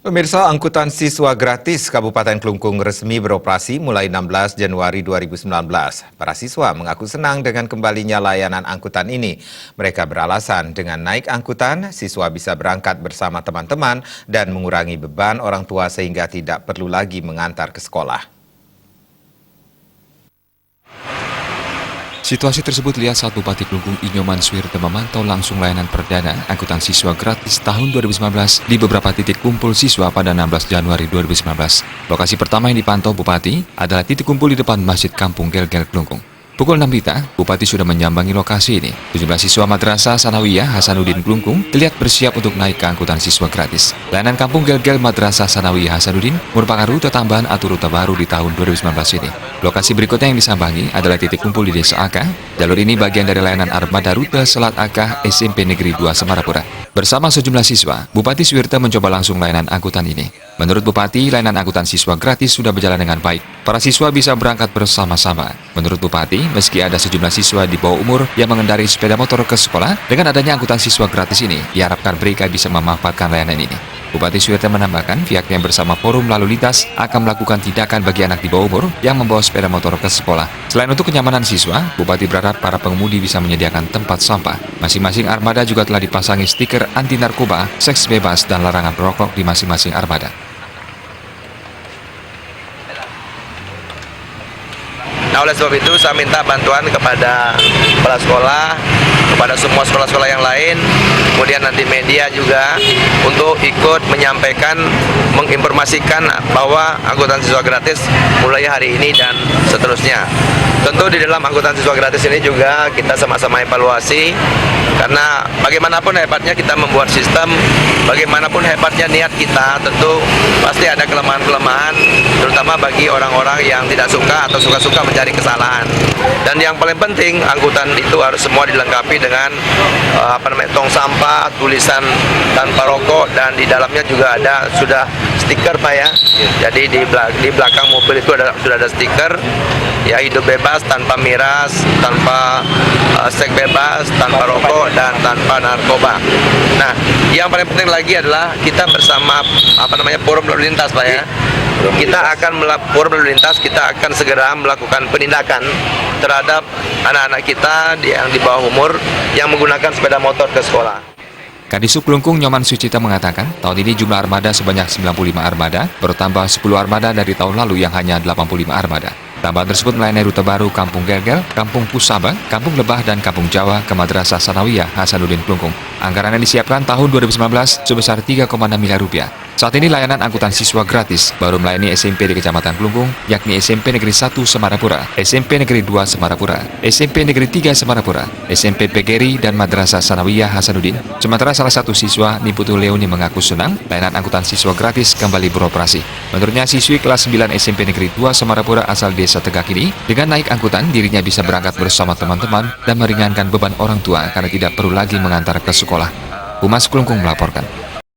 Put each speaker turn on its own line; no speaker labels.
Pemirsa, angkutan siswa gratis Kabupaten Klungkung resmi beroperasi mulai 16 Januari 2019. Para siswa mengaku senang dengan kembalinya layanan angkutan ini. Mereka beralasan dengan naik angkutan, siswa bisa berangkat bersama teman-teman dan mengurangi beban orang tua sehingga tidak perlu lagi mengantar ke sekolah.
Situasi tersebut lihat saat Bupati Klungkung Inyoman Suwirte memantau langsung layanan perdana angkutan siswa gratis tahun 2019 di beberapa titik kumpul siswa pada 16 Januari 2019. Lokasi pertama yang dipantau Bupati adalah titik kumpul di depan Masjid Kampung Gel-Gel Klungkung. Pukul 6 Wita, Bupati sudah menyambangi lokasi ini. Sejumlah siswa Madrasah Sanawiyah Hasanuddin Klungkung terlihat bersiap untuk naik ke angkutan siswa gratis. Layanan Kampung Gel-Gel Madrasah Sanawiyah Hasanuddin merupakan rute tambahan atau rute baru di tahun 2019 ini. Lokasi berikutnya yang disambangi adalah titik kumpul di Desa Akah. Jalur ini bagian dari layanan armada rute Selat Akah SMP Negeri 2 Semarapura. Bersama sejumlah siswa, Bupati Suwirte mencoba langsung layanan angkutan ini. Menurut Bupati, layanan angkutan siswa gratis sudah berjalan dengan baik. Para siswa bisa berangkat bersama-sama. Menurut Bupati, meski ada sejumlah siswa di bawah umur yang mengendarai sepeda motor ke sekolah, dengan adanya angkutan siswa gratis ini, diharapkan mereka bisa memanfaatkan layanan ini. Bupati Suwirte menambahkan pihaknya bersama Forum Lalu Lintas akan melakukan tindakan bagi anak di bawah umur yang membawa sepeda motor ke sekolah. Selain untuk kenyamanan siswa, Bupati berharap para pengemudi bisa menyediakan tempat sampah. Masing-masing armada juga telah dipasangi stiker anti narkoba, seks bebas, dan larangan merokok di masing-masing armada.
Nah, oleh sebab itu saya minta bantuan kepada kepala sekolah, kepada semua sekolah-sekolah yang lain, kemudian nanti media juga untuk ikut menyampaikan, menginformasikan bahwa angkutan siswa gratis mulai hari ini dan seterusnya. Tentu di dalam angkutan siswa gratis ini juga kita sama-sama evaluasi, karena bagaimanapun hebatnya kita membuat sistem, bagaimanapun hebatnya niat kita, tentu pasti ada kelemahan-kelemahan, terutama bagi orang-orang yang tidak suka atau suka-suka mencari kesalahan. Dan yang paling penting, angkutan itu harus semua dilengkapi dengan tong sampah, tulisan tanpa rokok, dan di dalamnya juga ada sudah stiker, Pak, ya. Jadi di belakang mobil itu sudah ada stiker, ya, hidup bebas, tanpa miras, tanpa seks bebas, tanpa rokok, dan tanpa narkoba. Nah, yang paling penting lagi adalah kita bersama Forum Lalu Lintas, Pak, ya. Forum Lalu Lintas kita akan segera melakukan penindakan terhadap anak-anak kita yang di bawah umur yang menggunakan sepeda motor ke sekolah.
Kadisub Klungkung Nyoman Sucita mengatakan, tahun ini jumlah armada sebanyak 95 armada, bertambah 10 armada dari tahun lalu yang hanya 85 armada. Tambahan tersebut melayani rute baru Kampung Gel-Gel, Kampung Pusaba, Kampung Lebah, dan Kampung Jawa ke Madrasah Sanawiyah Hasanuddin Klungkung. Anggaran yang disiapkan tahun 2019 sebesar 3,6 miliar rupiah. Saat ini layanan angkutan siswa gratis baru melayani SMP di Kecamatan Klungkung, yakni SMP Negeri 1 Semarapura, SMP Negeri 2 Semarapura, SMP Negeri 3 Semarapura, SMP Pegeri, dan Madrasah Sanawiyah Hasanuddin. Sementara salah satu siswa, Niputu Leoni, mengaku senang layanan angkutan siswa gratis kembali beroperasi. Menurutnya, siswi kelas 9 SMP Negeri 2 Semarapura asal Desa Tegak ini, dengan naik angkutan, dirinya bisa berangkat bersama teman-teman dan meringankan beban orang tua karena tidak perlu lagi mengantar ke sekolah. Humas Klungkung melaporkan.